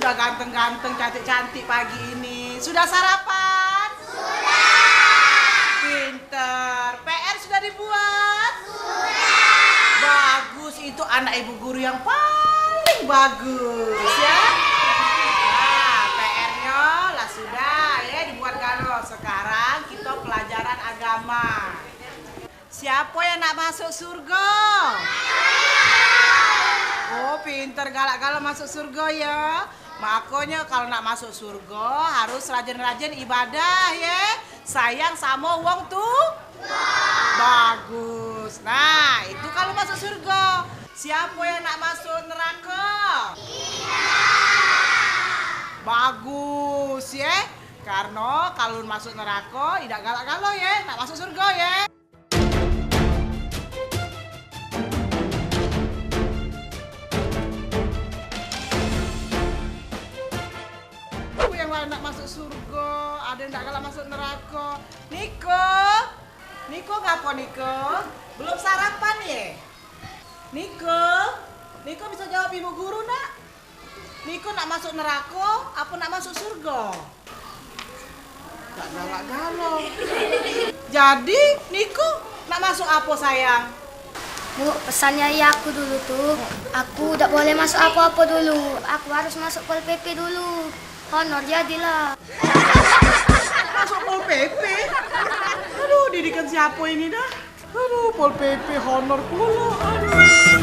udah ganteng-ganteng, cantik-cantik pagi ini. Sudah sarapan? Sudah. Pinter. PR sudah dibuat? Sudah. Bagus, itu anak ibu guru yang paling bagus ya. Nah, PR-nya lah sudah ya dibuat galau. Sekarang kita pelajaran agama. Siapa yang nak masuk surga? Oh, pinter galak-galak masuk surga ya. Makanya kalau nak masuk surga harus rajin-rajin ibadah ya. Sayang sama uang tuh. Bagus. Nah, itu kalau masuk surga. Siapa yang nak masuk neraka? Bagus ya. Karena kalau masuk neraka tidak galak-galak ya, nak masuk surga ya. Nak masuk surga, ada yang tak galak masuk neraka. Niko ngapa Niko? Belum sarapan ya? Niko bisa jawab ibu guru nak? Niko nak masuk neraka, apa nak masuk surga? Tak galak-galak. Jadi Niko nak masuk apa sayang? Bu, pesannya ya aku dulu tuh. Aku tidak boleh masuk apa-apa dulu. Aku harus masuk Pol PP dulu. Honor jadilah. Masuk Pol PP? Aduh, didikan siapa ini dah? Aduh, Pol PP honor pula. Aduh.